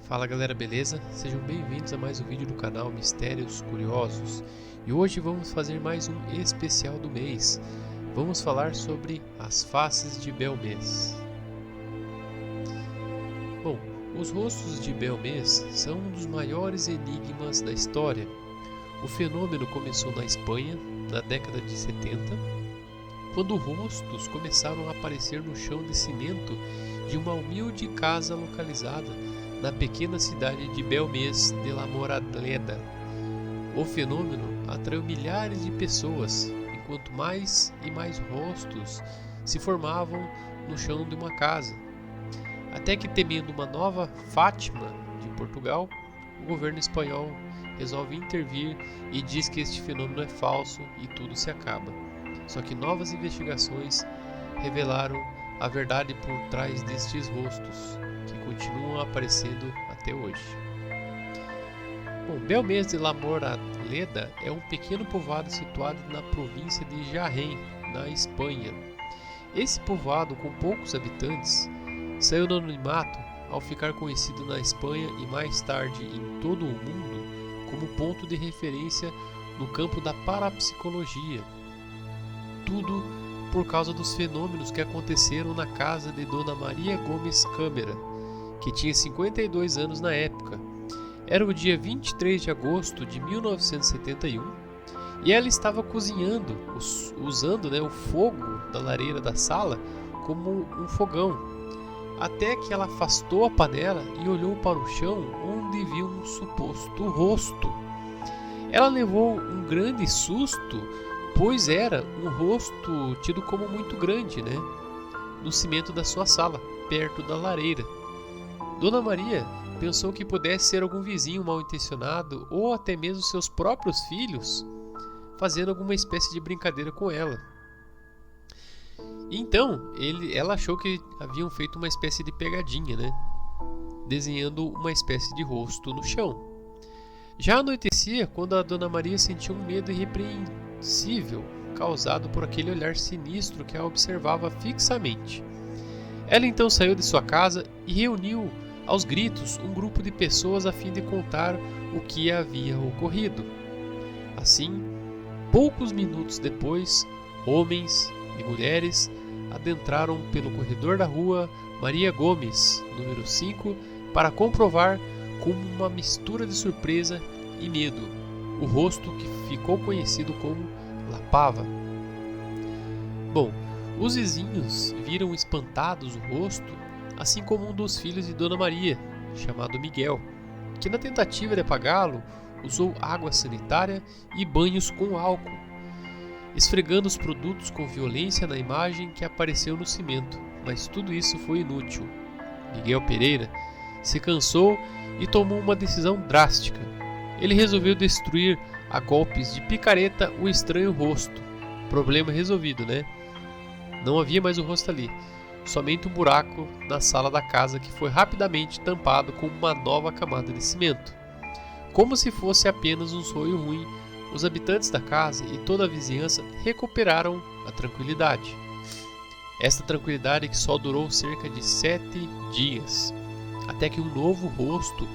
Fala galera, beleza? Sejam bem-vindos a mais um vídeo do canal Mistérios Curiosos. E hoje vamos fazer mais um especial do mês. Vamos falar sobre as faces de Belmez. Bom, os rostos de Belmez são um dos maiores enigmas da história. O fenômeno começou na Espanha, na década de 70, quando rostos começaram a aparecer no chão de cimento de uma humilde casa localizada na pequena cidade de Belmez de la Moraleda. O fenômeno atraiu milhares de pessoas, enquanto mais e mais rostos se formavam no chão de uma casa. Até que, temendo uma nova Fátima de Portugal, o governo espanhol resolve intervir e diz que este fenômeno é falso e tudo se acaba. Só que novas investigações revelaram a verdade por trás destes rostos, que continuam aparecendo até hoje. Bom, Belmez de la Moraleda é um pequeno povoado situado na província de Jaén, na Espanha. Esse povoado, com poucos habitantes, saiu do anonimato ao ficar conhecido na Espanha e mais tarde em todo o mundo como ponto de referência no campo da parapsicologia. Tudo por causa dos fenômenos que aconteceram na casa de Dona Maria Gomes Câmara, que tinha 52 anos na época. Era o dia 23 de agosto de 1971 e ela estava cozinhando, usando o fogo da lareira da sala como um fogão, até que ela afastou a panela e olhou para o chão onde viu um suposto rosto. Ela levou um grande susto, pois era um rosto tido como muito grande, no cimento da sua sala, perto da lareira. Dona Maria pensou que pudesse ser algum vizinho mal intencionado ou até mesmo seus próprios filhos fazendo alguma espécie de brincadeira com ela. Então, ela achou que haviam feito uma espécie de pegadinha, desenhando uma espécie de rosto no chão. Já anoitecia quando a Dona Maria sentiu um medo irrepreensível causado por aquele olhar sinistro que a observava fixamente. Ela então saiu de sua casa e reuniu aos gritos um grupo de pessoas a fim de contar o que havia ocorrido. Assim, poucos minutos depois, homens e mulheres adentraram pelo corredor da rua Maria Gomes, número 5, para comprovar, com uma mistura de surpresa e medo, o rosto que ficou conhecido como La Pava. Bom, os vizinhos viram espantados o rosto, assim como um dos filhos de Dona Maria, chamado Miguel, que na tentativa de apagá-lo, usou água sanitária e banhos com álcool, esfregando os produtos com violência na imagem que apareceu no cimento, mas tudo isso foi inútil. Miguel Pereira se cansou e tomou uma decisão drástica. Ele resolveu destruir a golpes de picareta o estranho rosto. Problema resolvido, Não havia mais o rosto ali, somente um buraco na sala da casa que foi rapidamente tampado com uma nova camada de cimento. Como se fosse apenas um sonho ruim, os habitantes da casa e toda a vizinhança recuperaram a tranquilidade. Esta tranquilidade que só durou cerca de 7 dias, até que um novo rosto,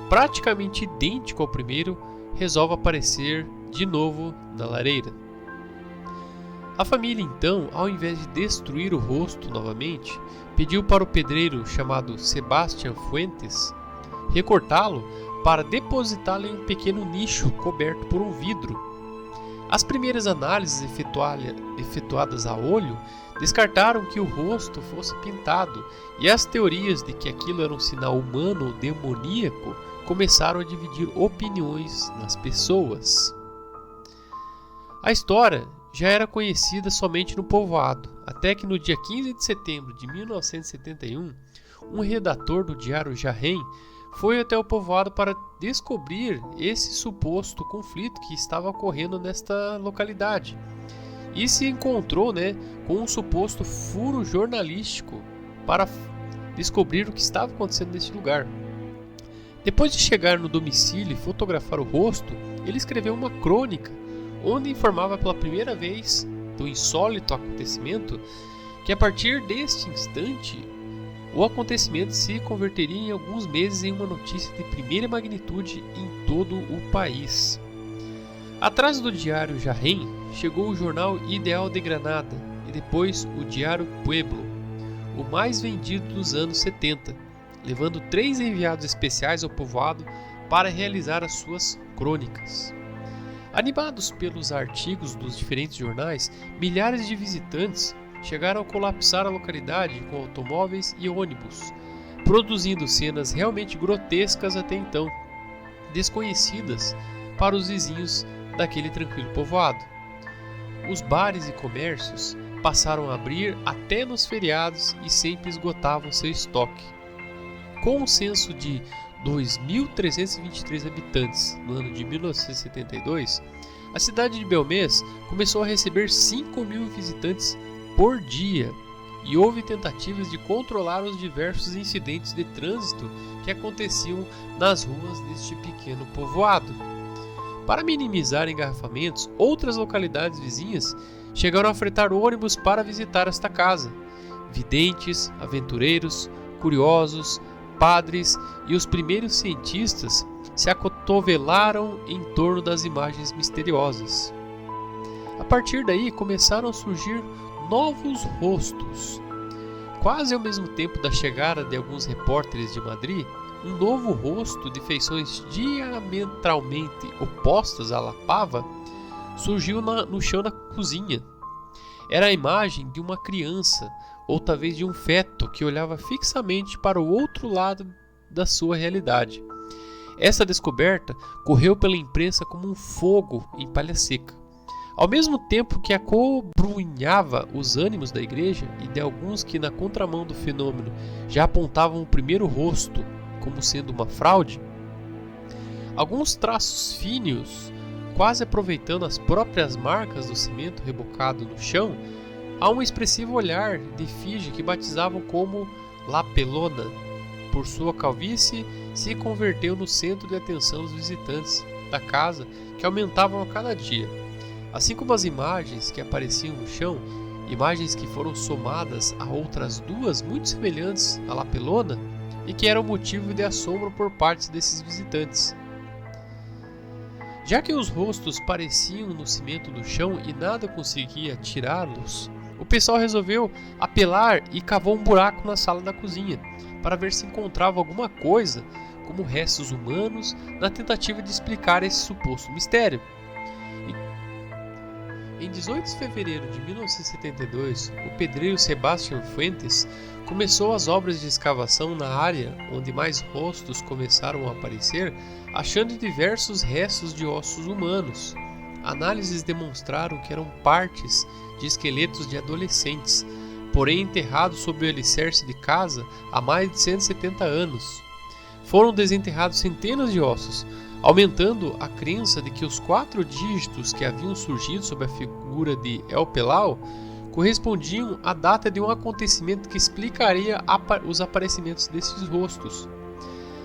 praticamente idêntico ao primeiro, resolve aparecer de novo na lareira. A família então, ao invés de destruir o rosto novamente, pediu para o pedreiro chamado Sebastián Fuentes recortá-lo para depositá-lo em um pequeno nicho coberto por um vidro. As primeiras análises efetuadas a olho descartaram que o rosto fosse pintado, e as teorias de que aquilo era um sinal humano ou demoníaco começaram a dividir opiniões nas pessoas. A história já era conhecida somente no povoado, até que no dia 15 de setembro de 1971, um redator do diário Jaén foi até o povoado para descobrir esse suposto conflito que estava ocorrendo nesta localidade. E se encontrou com um suposto furo jornalístico para descobrir o que estava acontecendo nesse lugar. Depois de chegar no domicílio e fotografar o rosto, ele escreveu uma crônica onde informava pela primeira vez do insólito acontecimento que a partir deste instante o acontecimento se converteria em alguns meses em uma notícia de primeira magnitude em todo o país. Atrás do diário Jarrén chegou o jornal Ideal de Granada e depois o Diário Pueblo, o mais vendido dos anos 70, levando 3 enviados especiais ao povoado para realizar as suas crônicas. Animados pelos artigos dos diferentes jornais, milhares de visitantes chegaram a colapsar a localidade com automóveis e ônibus, produzindo cenas realmente grotescas até então, desconhecidas para os vizinhos daquele tranquilo povoado. Os bares e comércios passaram a abrir até nos feriados e sempre esgotavam seu estoque. Com um censo de 2.323 habitantes no ano de 1972, a cidade de Belmez começou a receber 5.000 visitantes por dia e houve tentativas de controlar os diversos incidentes de trânsito que aconteciam nas ruas deste pequeno povoado. Para minimizar engarrafamentos, outras localidades vizinhas chegaram a fretar ônibus para visitar esta casa. Videntes, aventureiros, curiosos, padres e os primeiros cientistas se acotovelaram em torno das imagens misteriosas. A partir daí começaram a surgir novos rostos. Quase ao mesmo tempo da chegada de alguns repórteres de Madrid, um novo rosto de feições diametralmente opostas à Lapava surgiu no chão da cozinha. Era a imagem de uma criança, ou talvez de um feto que olhava fixamente para o outro lado da sua realidade. Essa descoberta correu pela imprensa como um fogo em palha seca. Ao mesmo tempo que acobrunhava os ânimos da igreja e de alguns que, na contramão do fenômeno, já apontavam o primeiro rosto como sendo uma fraude, alguns traços finos, quase aproveitando as próprias marcas do cimento rebocado no chão, há um expressivo olhar de efígie que batizavam como La Pelona. Por sua calvície, se converteu no centro de atenção dos visitantes da casa, que aumentavam a cada dia. Assim como as imagens que apareciam no chão, imagens que foram somadas a outras 2 muito semelhantes à La Pelona e que eram motivo de assombro por parte desses visitantes. Já que os rostos pareciam no cimento do chão e nada conseguia tirá-los, o pessoal resolveu apelar e cavou um buraco na sala da cozinha para ver se encontrava alguma coisa, como restos humanos, na tentativa de explicar esse suposto mistério. Em 18 de fevereiro de 1972, o pedreiro Sebastián Fuentes começou as obras de escavação na área onde mais rostos começaram a aparecer, achando diversos restos de ossos humanos. Análises demonstraram que eram partes de esqueletos de adolescentes, porém enterrados sob o alicerce de casa há mais de 170 anos. Foram desenterrados centenas de ossos, aumentando a crença de que os 4 dígitos que haviam surgido sob a figura de El Pelau correspondiam à data de um acontecimento que explicaria os aparecimentos desses rostos.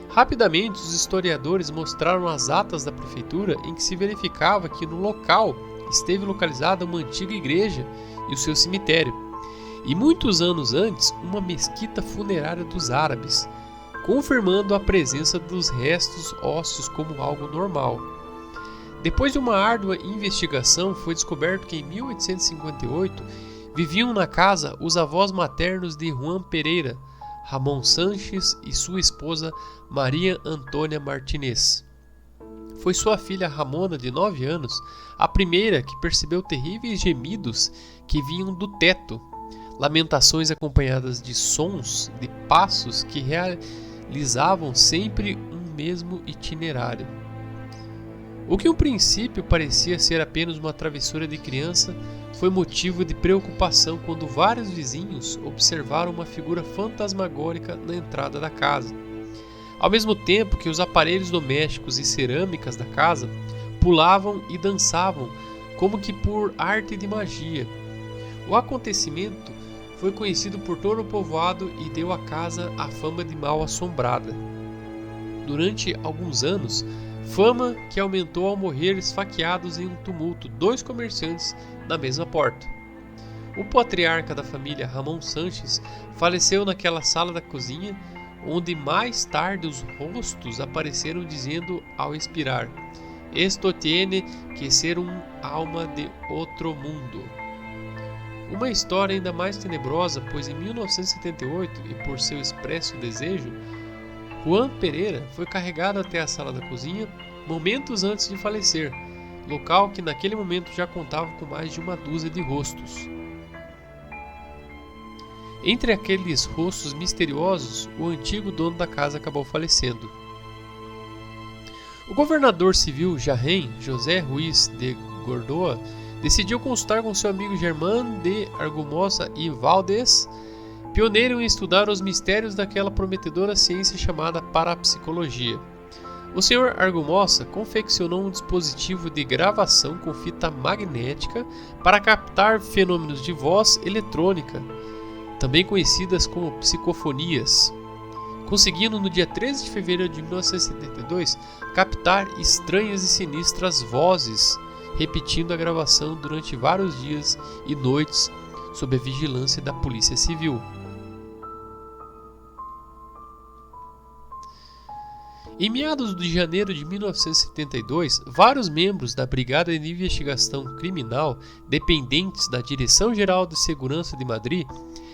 Rapidamente, os historiadores mostraram as atas da prefeitura em que se verificava que no local esteve localizada uma antiga igreja e o seu cemitério, e muitos anos antes uma mesquita funerária dos árabes, confirmando a presença dos restos ósseos como algo normal. Depois de uma árdua investigação, foi descoberto que em 1858 viviam na casa os avós maternos de Juan Pereira, Ramon Sanches e sua esposa Maria Antônia Martinez. Foi sua filha Ramona, de 9 anos, a primeira que percebeu terríveis gemidos que vinham do teto, lamentações acompanhadas de sons de passos que realizavam sempre um mesmo itinerário. O que no princípio parecia ser apenas uma travessura de criança foi motivo de preocupação quando vários vizinhos observaram uma figura fantasmagórica na entrada da casa. Ao mesmo tempo que os aparelhos domésticos e cerâmicas da casa pulavam e dançavam como que por arte de magia. O acontecimento foi conhecido por todo o povoado e deu à casa a fama de mal assombrada. Durante alguns anos, fama que aumentou ao morrer esfaqueados em um tumulto 2 comerciantes na mesma porta. O patriarca da família, Ramon Sanches, faleceu naquela sala da cozinha, onde mais tarde os rostos apareceram dizendo ao expirar: "Esto tiene que ser un alma de outro mundo". Uma história ainda mais tenebrosa, pois em 1978, e por seu expresso desejo, Juan Pereira foi carregado até a sala da cozinha momentos antes de falecer, local que naquele momento já contava com mais de uma dúzia de rostos. Entre aqueles rostos misteriosos, o antigo dono da casa acabou falecendo. O governador civil Jarrén, José Ruiz de Gordoa, decidiu consultar com seu amigo Germán de Argumosa y Valdés, pioneiro em estudar os mistérios daquela prometedora ciência chamada parapsicologia. O Sr. Argumosa confeccionou um dispositivo de gravação com fita magnética para captar fenômenos de voz eletrônica, também conhecidas como psicofonias, conseguindo no dia 13 de fevereiro de 1972 captar estranhas e sinistras vozes, repetindo a gravação durante vários dias e noites sob a vigilância da Polícia Civil. Em meados de janeiro de 1972, vários membros da Brigada de Investigação Criminal, dependentes da Direção-Geral de Segurança de Madrid,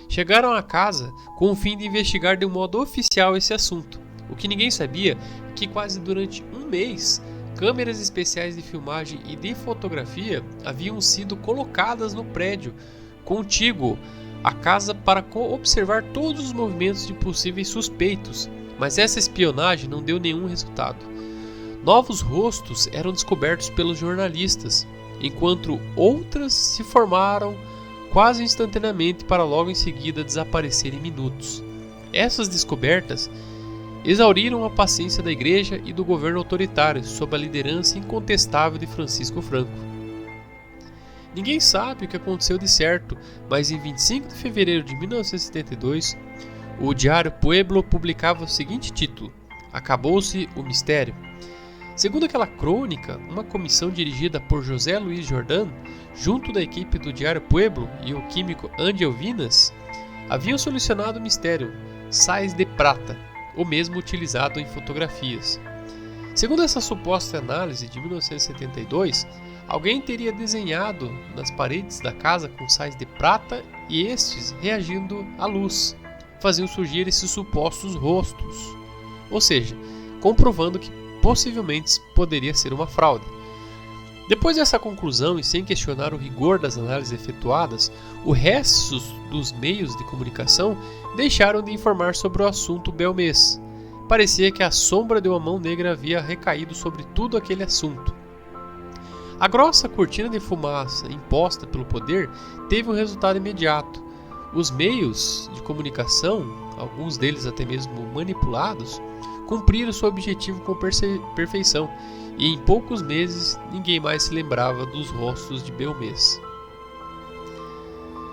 chegaram à casa com o fim de investigar de um modo oficial esse assunto. O que ninguém sabia é que quase durante um mês, câmeras especiais de filmagem e de fotografia haviam sido colocadas no prédio contíguo à casa para observar todos os movimentos de possíveis suspeitos, mas essa espionagem não deu nenhum resultado. Novos rostos eram descobertos pelos jornalistas, enquanto outras se formaram quase instantaneamente para logo em seguida desaparecer em minutos. Essas descobertas exauriram a paciência da Igreja e do governo autoritário sob a liderança incontestável de Francisco Franco. Ninguém sabe o que aconteceu de certo, mas em 25 de fevereiro de 1972, o diário Pueblo publicava o seguinte título: "Acabou-se o mistério". Segundo aquela crônica, uma comissão dirigida por José Luiz Jordán, junto da equipe do diário Pueblo e o químico Ángel Vinas, haviam solucionado o mistério sais de prata, o mesmo utilizado em fotografias. Segundo essa suposta análise de 1972, alguém teria desenhado nas paredes da casa com sais de prata e estes, reagindo à luz, faziam surgir esses supostos rostos, ou seja, comprovando que possivelmente poderia ser uma fraude. Depois dessa conclusão e sem questionar o rigor das análises efetuadas, o resto dos meios de comunicação deixaram de informar sobre o assunto Belmez. Parecia que a sombra de uma mão negra havia recaído sobre tudo aquele assunto. A grossa cortina de fumaça imposta pelo poder teve um resultado imediato. Os meios de comunicação, alguns deles até mesmo manipulados, cumpriram seu objetivo com perfeição, e em poucos meses ninguém mais se lembrava dos rostos de Belmez.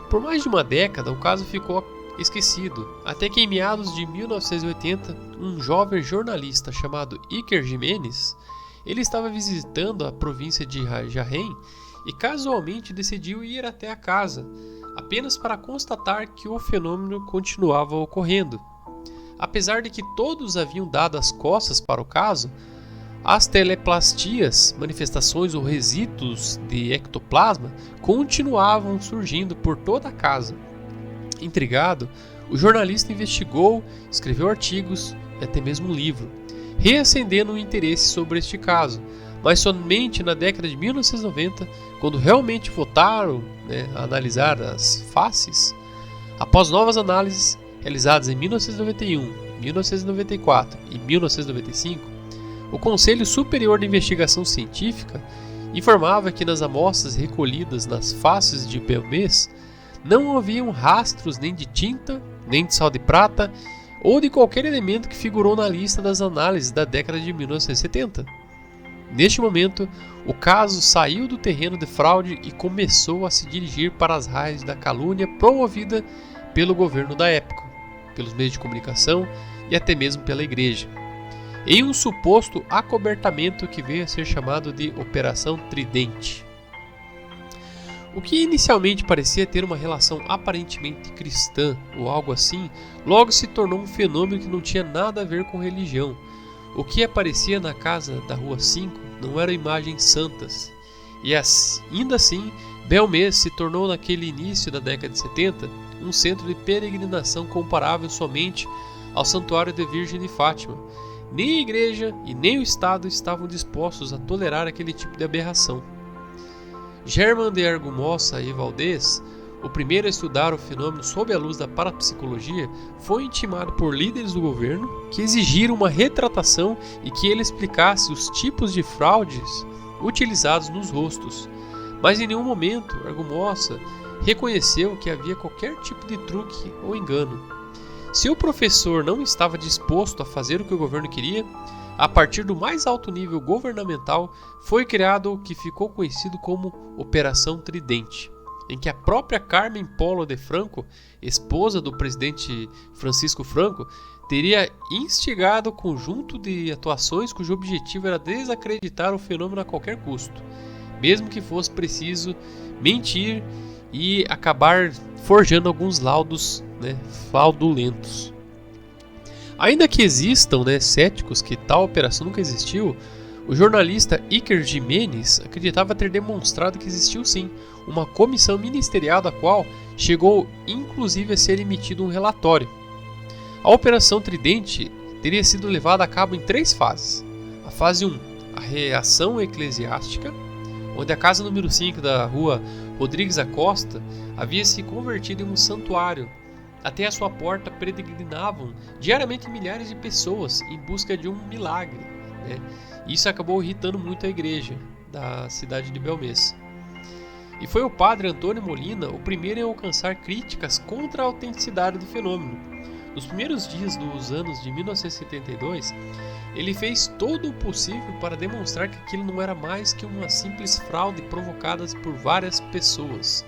Por mais de uma década, o caso ficou esquecido, até que em meados de 1980, um jovem jornalista chamado Iker Jiménez, ele estava visitando a província de Jarrén e casualmente decidiu ir até a casa, apenas para constatar que o fenômeno continuava ocorrendo. Apesar de que todos haviam dado as costas para o caso, as teleplastias, manifestações ou resíduos de ectoplasma continuavam surgindo por toda a casa. Intrigado, o jornalista investigou, escreveu artigos e até mesmo um livro, reacendendo o interesse sobre este caso, mas somente na década de 1990, quando realmente voltaram a analisar as faces, após novas análises realizadas em 1991, 1994 e 1995, o Conselho Superior de Investigação Científica informava que nas amostras recolhidas nas faces de Belmez não haviam rastros nem de tinta, nem de sal de prata ou de qualquer elemento que figurou na lista das análises da década de 1970. Neste momento, o caso saiu do terreno de fraude e começou a se dirigir para as raias da calúnia promovida pelo governo da época, pelos meios de comunicação e até mesmo pela Igreja, em um suposto acobertamento que veio a ser chamado de Operação Tridente. O que inicialmente parecia ter uma relação aparentemente cristã ou algo assim, logo se tornou um fenômeno que não tinha nada a ver com religião. O que aparecia na casa da Rua 5 não eram imagens santas. E ainda assim, Belmez se tornou naquele início da década de 70 um centro de peregrinação comparável somente ao Santuário da Virgem de Fátima. Nem a igreja e nem o Estado estavam dispostos a tolerar aquele tipo de aberração. Germán de Argumosa e Valdés, o primeiro a estudar o fenômeno sob a luz da parapsicologia, foi intimado por líderes do governo que exigiram uma retratação e que ele explicasse os tipos de fraudes utilizados nos rostos. Mas em nenhum momento Argumosa reconheceu que havia qualquer tipo de truque ou engano. Se o professor não estava disposto a fazer o que o governo queria, a partir do mais alto nível governamental foi criado o que ficou conhecido como Operação Tridente, em que a própria Carmen Polo de Franco, esposa do presidente Francisco Franco, teria instigado o conjunto de atuações cujo objetivo era desacreditar o fenômeno a qualquer custo, mesmo que fosse preciso mentir e acabar forjando alguns laudos fraudulentos. Ainda que existam céticos que tal operação nunca existiu, o jornalista Iker Jimenez acreditava ter demonstrado que existiu sim uma comissão ministerial da qual chegou inclusive a ser emitido um relatório. A Operação Tridente teria sido levada a cabo em 3 fases. A fase 1, a reação eclesiástica, onde a casa número 5 da rua Rodrigues Acosta havia se convertido em um santuário. Até a sua porta peregrinavam diariamente milhares de pessoas em busca de um milagre. Isso acabou irritando muito a igreja da cidade de Belmez. E foi o padre Antônio Molina o primeiro em alcançar críticas contra a autenticidade do fenômeno. Nos primeiros dias dos anos de 1972, ele fez todo o possível para demonstrar que aquilo não era mais que uma simples fraude provocada por várias pessoas.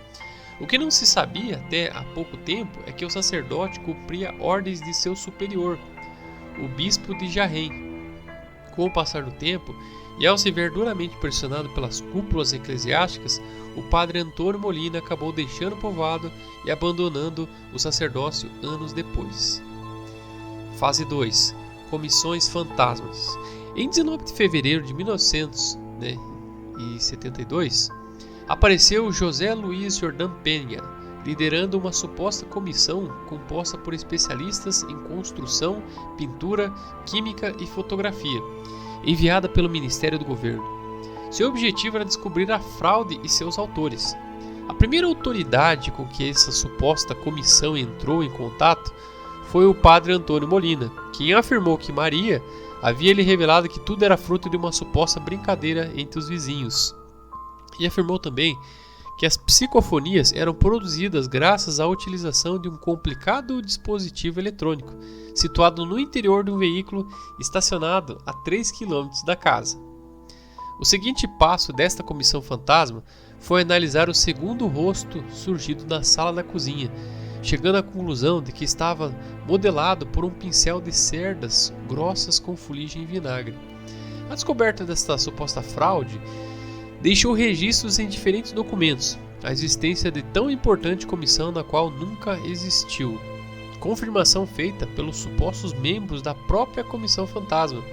O que não se sabia até há pouco tempo é que o sacerdote cumpria ordens de seu superior, o bispo de Jaén. Com o passar do tempo, e ao se ver duramente pressionado pelas cúpulas eclesiásticas, o padre Antônio Molina acabou deixando o povoado e abandonando o sacerdócio anos depois. Fase 2. Comissões fantasmas. Em 19 de fevereiro de 1972, apareceu José Luiz Jordán Peña, liderando uma suposta comissão composta por especialistas em construção, pintura, química e fotografia, enviada pelo Ministério do Governo. Seu objetivo era descobrir a fraude e seus autores. A primeira autoridade com que essa suposta comissão entrou em contato foi o padre Antônio Molina, quem afirmou que Maria havia lhe revelado que tudo era fruto de uma suposta brincadeira entre os vizinhos. E afirmou também que as psicofonias eram produzidas graças à utilização de um complicado dispositivo eletrônico, situado no interior de um veículo estacionado a 3 km da casa. O seguinte passo desta comissão fantasma foi analisar o segundo rosto surgido na sala da cozinha, chegando à conclusão de que estava modelado por um pincel de cerdas grossas com fuligem e vinagre. A descoberta desta suposta fraude deixou registros em diferentes documentos, a existência de tão importante comissão na qual nunca existiu. Confirmação feita pelos supostos membros da própria comissão fantasma,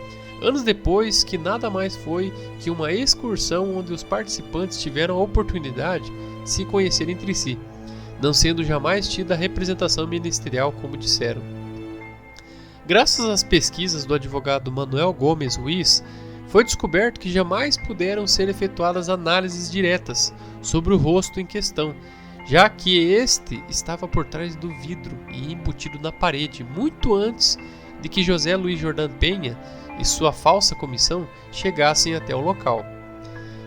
anos depois, que nada mais foi que uma excursão onde os participantes tiveram a oportunidade de se conhecer entre si, não sendo jamais tida a representação ministerial como disseram. Graças às pesquisas do advogado Manuel Gomes Ruiz, foi descoberto que jamais puderam ser efetuadas análises diretas sobre o rosto em questão, já que este estava por trás do vidro e embutido na parede muito antes de que José Luiz Jordán Peña e sua falsa comissão chegassem até o local.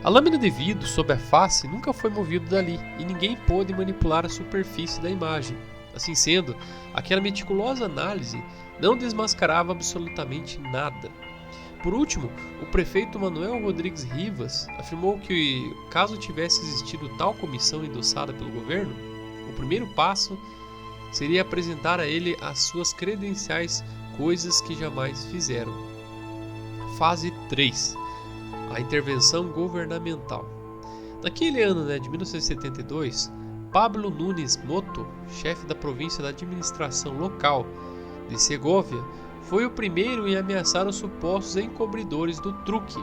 A lâmina de vidro sob a face nunca foi movida dali e ninguém pôde manipular a superfície da imagem. Assim sendo, aquela meticulosa análise não desmascarava absolutamente nada. Por último, o prefeito Manuel Rodrigues Rivas afirmou que, caso tivesse existido tal comissão endossada pelo governo, o primeiro passo seria apresentar a ele as suas credenciais, coisas que jamais fizeram. Fase 3. A intervenção governamental. Naquele ano, de 1972, Pablo Nunes Moto, chefe da província da administração local de Segóvia, foi o primeiro em ameaçar os supostos encobridores do truque,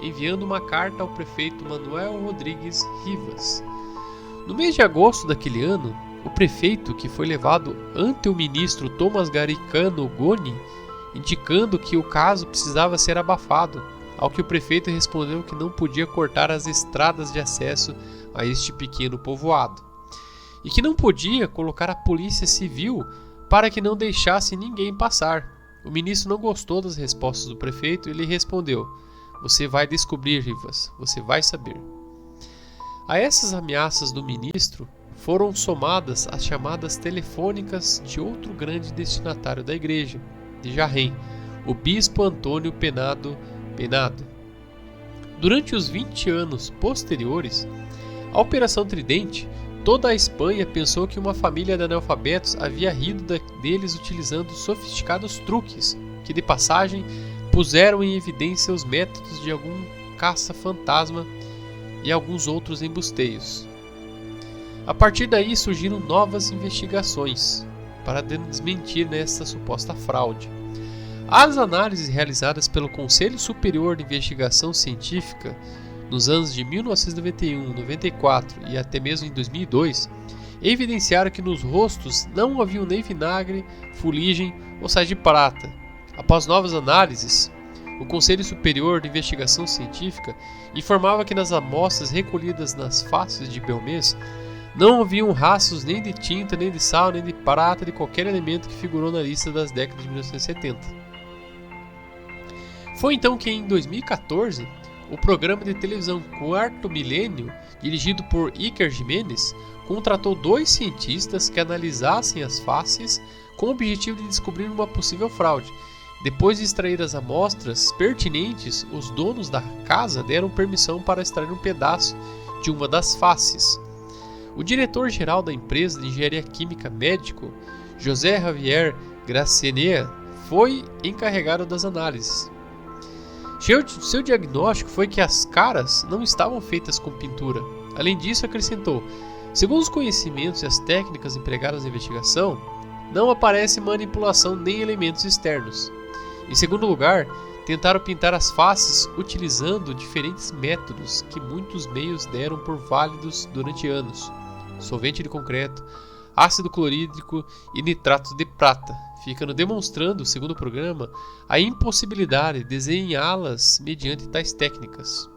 enviando uma carta ao prefeito Manuel Rodrigues Rivas. No mês de agosto daquele ano, o prefeito, que foi levado ante o ministro Tomás Garicano Goni, indicando que o caso precisava ser abafado, ao que o prefeito respondeu que não podia cortar as estradas de acesso a este pequeno povoado, e que não podia colocar a polícia civil para que não deixasse ninguém passar. O ministro não gostou das respostas do prefeito e lhe respondeu: "Você vai descobrir, Rivas, você vai saber." A essas ameaças do ministro foram somadas as chamadas telefônicas de outro grande destinatário da igreja de Jarrém, o bispo Antônio Penado. Durante os 20 anos posteriores à Operação Tridente, toda a Espanha pensou que uma família de analfabetos havia rido deles utilizando sofisticados truques que, de passagem, puseram em evidência os métodos de algum caça-fantasma e alguns outros embusteios. A partir daí surgiram novas investigações para desmentir esta suposta fraude. As análises realizadas pelo Conselho Superior de Investigação Científica nos anos de 1991, 94 e até mesmo em 2002 evidenciaram que nos rostos não haviam nem vinagre, fuligem ou sais de prata. Após novas análises, o Conselho Superior de Investigação Científica informava que nas amostras recolhidas nas faces de Belmez não haviam rastros nem de tinta, nem de sal, nem de prata de qualquer elemento que figurou na lista das décadas de 1970. Foi então que, em 2014, o programa de televisão Quarto Milênio, dirigido por Iker Jimenez, contratou 2 cientistas que analisassem as faces com o objetivo de descobrir uma possível fraude. Depois de extrair as amostras pertinentes, os donos da casa deram permissão para extrair um pedaço de uma das faces. O diretor-geral da empresa de engenharia química médico, José Javier Gracenea, foi encarregado das análises. Seu diagnóstico foi que as caras não estavam feitas com pintura. Além disso, acrescentou: segundo os conhecimentos e as técnicas empregadas na investigação, não aparece manipulação nem elementos externos. Em segundo lugar, tentaram pintar as faces utilizando diferentes métodos que muitos meios deram por válidos durante anos: solvente de concreto, ácido clorídrico e nitrato de prata, ficando demonstrando, segundo o programa, a impossibilidade de desenhá-las mediante tais técnicas.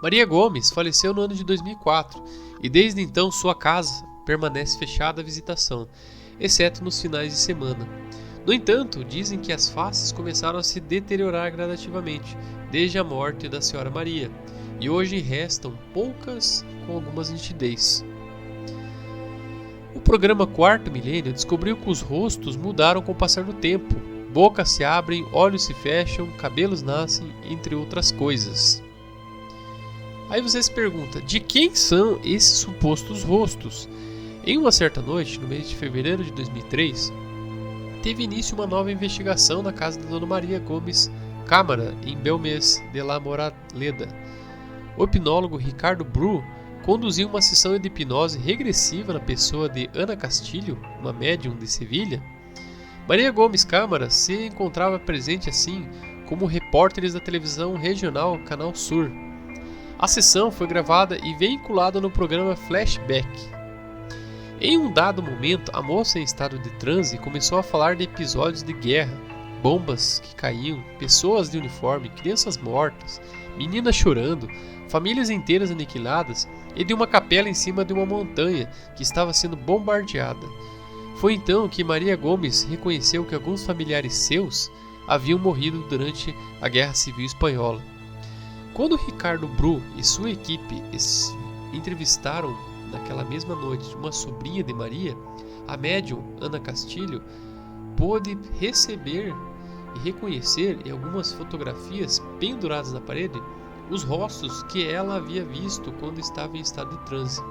Maria Gomes faleceu no ano de 2004 e desde então sua casa permanece fechada à visitação, exceto nos finais de semana. No entanto, dizem que as faces começaram a se deteriorar gradativamente desde a morte da Senhora Maria e hoje restam poucas com algumas nitidez. O programa Quarto Milênio descobriu que os rostos mudaram com o passar do tempo. Bocas se abrem, olhos se fecham, cabelos nascem, entre outras coisas. Aí você se pergunta, de quem são esses supostos rostos? Em uma certa noite, no mês de fevereiro de 2003, teve início uma nova investigação na casa da Dona Maria Gomes Câmara, em Belmez de la Moraleda. O hipnólogo Ricardo Bru conduziu uma sessão de hipnose regressiva na pessoa de Ana Castilho, uma médium de Sevilha. Maria Gomes Câmara se encontrava presente assim como repórteres da televisão regional Canal Sur. A sessão foi gravada e veiculada no programa Flashback. Em um dado momento, a moça em estado de transe começou a falar de episódios de guerra, bombas que caíam, pessoas de uniforme, crianças mortas, meninas chorando, famílias inteiras aniquiladas e de uma capela em cima de uma montanha que estava sendo bombardeada. Foi então que Maria Gomes reconheceu que alguns familiares seus haviam morrido durante a Guerra Civil Espanhola. Quando Ricardo Bru e sua equipe entrevistaram naquela mesma noite uma sobrinha de Maria, a médium Ana Castilho pôde receber e reconhecer em algumas fotografias penduradas na parede os rostos que ela havia visto quando estava em estado de transe.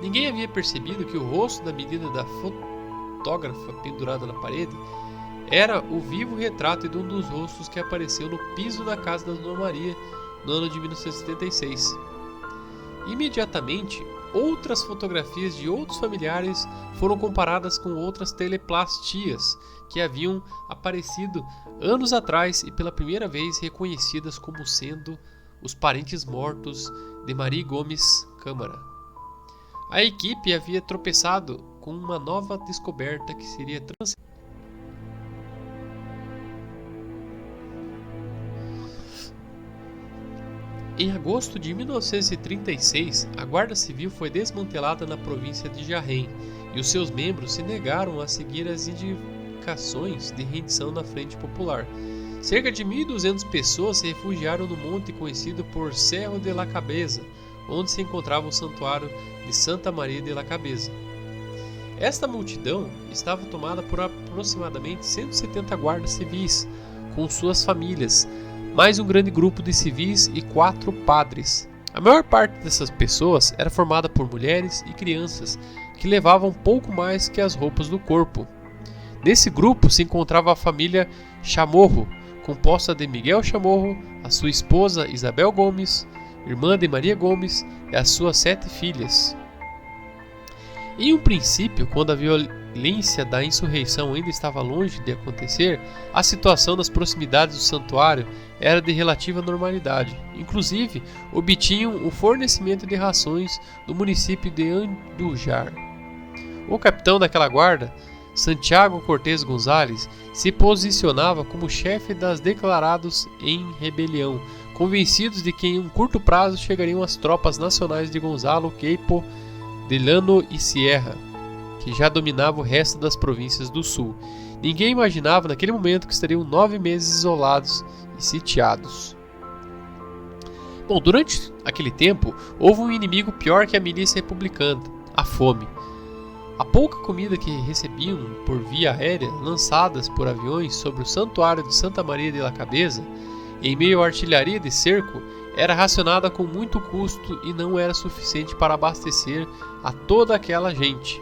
Ninguém havia percebido que o rosto da menina da fotógrafa pendurada na parede era o vivo retrato de um dos rostos que apareceu no piso da casa da Dona Maria no ano de 1976. Imediatamente, outras fotografias de outros familiares foram comparadas com outras teleplastias que haviam aparecido anos atrás e pela primeira vez reconhecidas como sendo os parentes mortos de Marie Gomes Câmara. A equipe havia tropeçado com uma nova descoberta que seria Em agosto de 1936, a Guarda Civil foi desmantelada na província de Jarrém e os seus membros se negaram a seguir as indicações de rendição na Frente Popular. Cerca de 1.200 pessoas se refugiaram no monte conhecido por Cerro de la Cabeza, onde se encontrava o santuário de Santa Maria de la Cabeza. Esta multidão estava tomada por aproximadamente 170 guardas civis, com suas famílias, mais um grande grupo de civis e 4 padres. A maior parte dessas pessoas era formada por mulheres e crianças que levavam pouco mais que as roupas do corpo. Nesse grupo se encontrava a família Chamorro, composta de Miguel Chamorro, a sua esposa Isabel Gomes, irmã de Maria Gomes e as suas 7 filhas. Em um princípio, quando a violência da insurreição ainda estava longe de acontecer, a situação nas proximidades do santuário era de relativa normalidade. Inclusive, obtinham o fornecimento de rações do município de Andujar. O capitão daquela guarda, Santiago Cortés González, se posicionava como chefe das declarados em rebelião, convencidos de que em um curto prazo chegariam as tropas nacionais de Gonzalo Queipo, Delano e Sierra, que já dominava o resto das províncias do sul. Ninguém imaginava naquele momento que estariam 9 meses isolados e sitiados. Bom, durante aquele tempo, houve um inimigo pior que a milícia republicana, a fome. A pouca comida que recebiam por via aérea, lançadas por aviões sobre o santuário de Santa Maria de la Cabeza, em meio à artilharia de cerco, era racionada com muito custo e não era suficiente para abastecer a toda aquela gente.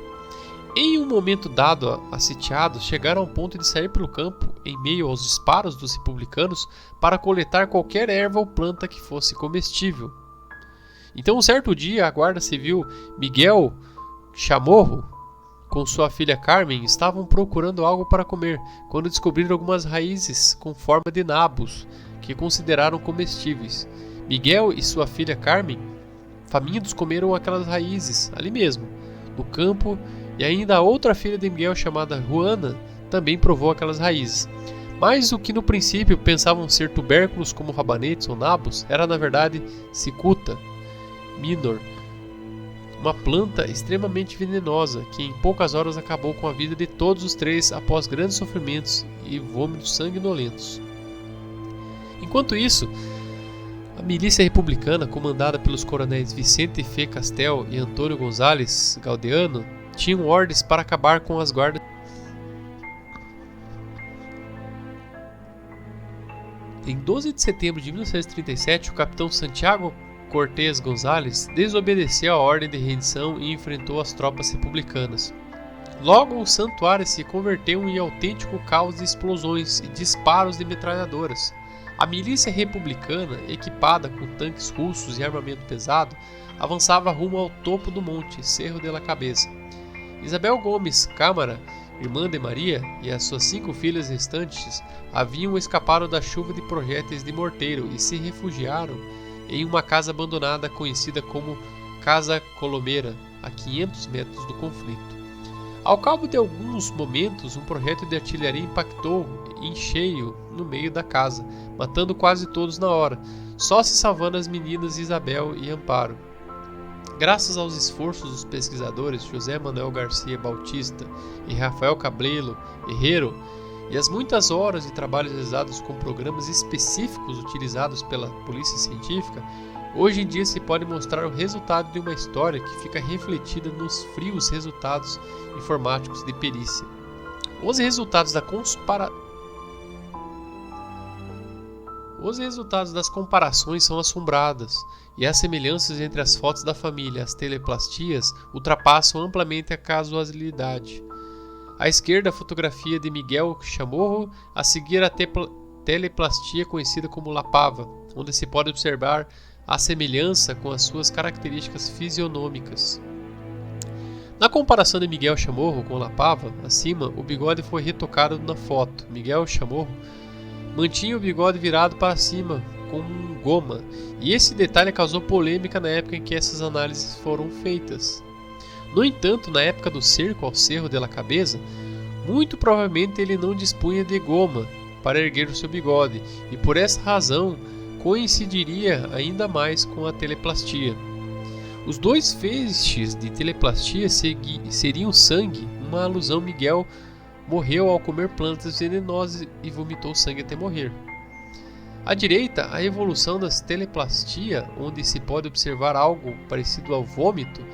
Em um momento dado, os sitiados chegaram ao ponto de sair pelo campo, em meio aos disparos dos republicanos, para coletar qualquer erva ou planta que fosse comestível. Então, um certo dia, a Guarda Civil Miguel Chamorro, com sua filha Carmen, estavam procurando algo para comer, quando descobriram algumas raízes com forma de nabos, que consideraram comestíveis. Miguel e sua filha Carmen, famintos, comeram aquelas raízes, ali mesmo, no campo, e ainda a outra filha de Miguel, chamada Juana, também provou aquelas raízes. Mas o que no princípio pensavam ser tubérculos como rabanetes ou nabos, era na verdade cicuta minor, uma planta extremamente venenosa que em poucas horas acabou com a vida de todos os 3 após grandes sofrimentos e vômitos sanguinolentos. Enquanto isso, a milícia republicana, comandada pelos coronéis Vicente F. Castel e Antônio González Galdeano, tinham ordens para acabar com as guardas. Em 12 de setembro de 1937, o capitão Santiago Cortés González desobedeceu a ordem de rendição e enfrentou as tropas republicanas. Logo, o santuário se converteu em autêntico caos de explosões e disparos de metralhadoras. A milícia republicana, equipada com tanques russos e armamento pesado, avançava rumo ao topo do monte, Cerro de la Cabeza. Isabel Gomes Câmara, irmã de Maria, e as suas 5 filhas restantes haviam escapado da chuva de projéteis de morteiro e se refugiaram em uma casa abandonada conhecida como Casa Colomera, a 500 metros do conflito. Ao cabo de alguns momentos, um projétil de artilharia impactou em cheio no meio da casa, matando quase todos na hora, só se salvando as meninas Isabel e Amparo. Graças aos esforços dos pesquisadores José Manuel Garcia Bautista e Rafael Cabello Herrero, e as muitas horas de trabalho realizados com programas específicos utilizados pela polícia científica, hoje em dia se pode mostrar o resultado de uma história que fica refletida nos frios resultados informáticos de perícia. Os resultados das comparações são assombradas, e as semelhanças entre as fotos da família e as teleplastias ultrapassam amplamente a casualidade. À esquerda, a fotografia de Miguel Chamorro, a seguir a teleplastia conhecida como La Pava, onde se pode observar a semelhança com as suas características fisionômicas. Na comparação de Miguel Chamorro com La Pava, acima, o bigode foi retocado na foto. Miguel Chamorro mantinha o bigode virado para cima, com goma, e esse detalhe causou polêmica na época em que essas análises foram feitas. No entanto, na época do cerco ao Cerro de la Cabeza, muito provavelmente ele não dispunha de goma para erguer o seu bigode, e por essa razão coincidiria ainda mais com a teleplastia. Os dois feixes de teleplastia seriam sangue, uma alusão. Miguel morreu ao comer plantas venenosas e vomitou sangue até morrer. À direita, a evolução da teleplastia, onde se pode observar algo parecido ao vômito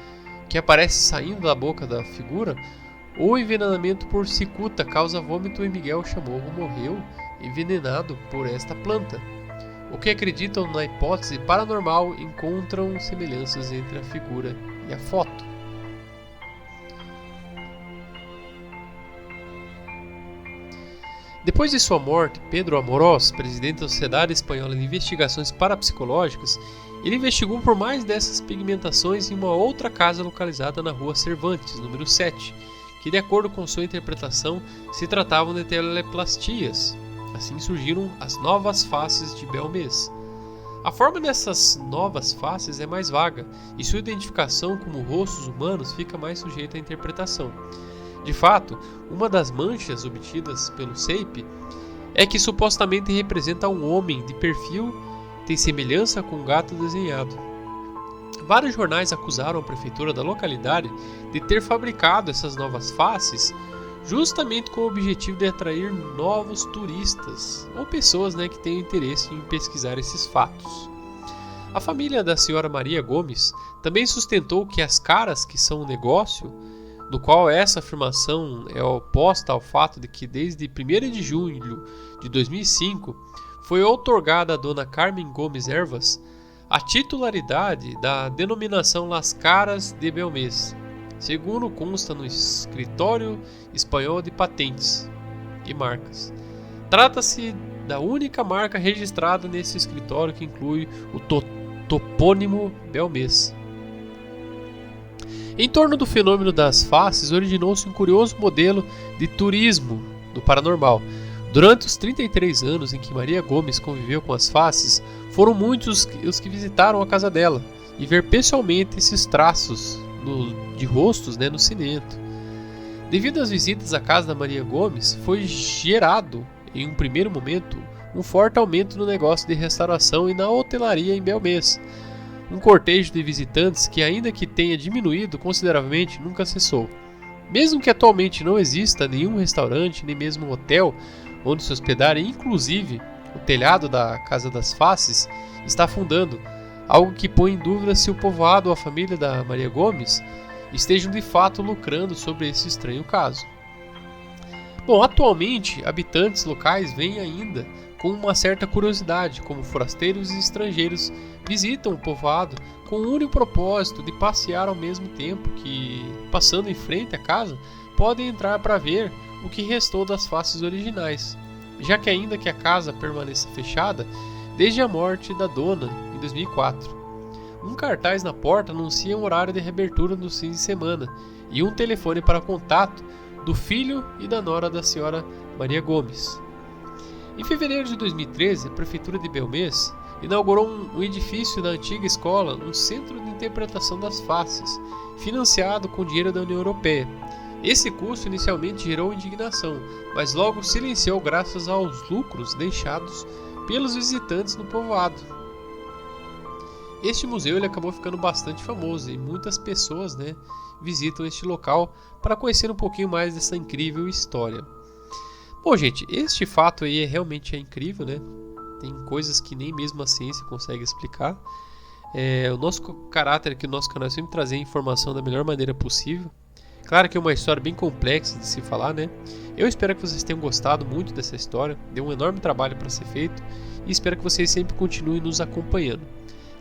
que aparece saindo da boca da figura. O envenenamento por cicuta causa vômito e Miguel Chamorro morreu envenenado por esta planta. O que acreditam na hipótese paranormal encontram semelhanças entre a figura e a foto. Depois de sua morte, Pedro Amorós, presidente da Sociedade Espanhola de Investigações Parapsicológicas, ele investigou por mais dessas pigmentações em uma outra casa localizada na rua Cervantes, número 7, que, de acordo com sua interpretação, se tratavam de teleplastias. Assim surgiram as novas faces de Belmez. A forma dessas novas faces é mais vaga, e sua identificação como rostos humanos fica mais sujeita à interpretação. De fato, uma das manchas obtidas pelo CEIP é que supostamente representa um homem de perfil, tem semelhança com um gato desenhado. Vários jornais acusaram a prefeitura da localidade de ter fabricado essas novas faces justamente com o objetivo de atrair novos turistas ou pessoas, que tenham interesse em pesquisar esses fatos. A família da senhora Maria Gomes também sustentou que as caras que são um negócio, do qual essa afirmação é oposta ao fato de que desde 1º de julho de 2005 foi outorgada a dona Carmen Gomes Hervas a titularidade da denominação Las Caras de Belmez, segundo consta no Escritório Espanhol de Patentes e Marcas. Trata-se da única marca registrada nesse escritório que inclui o topônimo Belmez. Em torno do fenômeno das faces originou-se um curioso modelo de turismo do paranormal. Durante os 33 anos em que Maria Gomes conviveu com as faces, foram muitos os que visitaram a casa dela e ver pessoalmente esses traços de rostos no cinento. Devido às visitas à casa da Maria Gomes, foi gerado, em um primeiro momento, um forte aumento no negócio de restauração e na hotelaria em Belmez. Um cortejo de visitantes que, ainda que tenha diminuído consideravelmente, nunca cessou. Mesmo que atualmente não exista nenhum restaurante, nem mesmo hotel onde se hospedar, e inclusive o telhado da Casa das Faces está afundando, algo que põe em dúvida se o povoado ou a família da Maria Gomes estejam de fato lucrando sobre esse estranho caso. Bom, atualmente, habitantes locais veem ainda com uma certa curiosidade como forasteiros e estrangeiros visitam o povoado com o único propósito de passear ao mesmo tempo que, passando em frente à casa, podem entrar para ver o que restou das faces originais, já que ainda que a casa permaneça fechada desde a morte da dona em 2004. Um cartaz na porta anuncia um horário de reabertura nos fins de semana e um telefone para contato do filho e da nora da senhora Maria Gomes. Em fevereiro de 2013, a Prefeitura de Belmez inaugurou um edifício da antiga escola, um centro de interpretação das faces, financiado com dinheiro da União Europeia. Esse custo inicialmente gerou indignação, mas logo silenciou graças aos lucros deixados pelos visitantes no povoado. Este museu ele acabou ficando bastante famoso e muitas pessoas visitam este local para conhecer um pouquinho mais dessa incrível história. Bom, gente, este fato aí realmente é incrível, Tem coisas que nem mesmo a ciência consegue explicar. O nosso caráter aqui, o nosso canal é sempre trazer informação da melhor maneira possível. Claro que é uma história bem complexa de se falar, Eu espero que vocês tenham gostado muito dessa história. Deu um enorme trabalho para ser feito e espero que vocês sempre continuem nos acompanhando.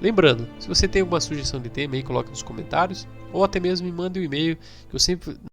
Lembrando, se você tem alguma sugestão de tema aí, coloque nos comentários ou até mesmo me mande um e-mail que eu sempre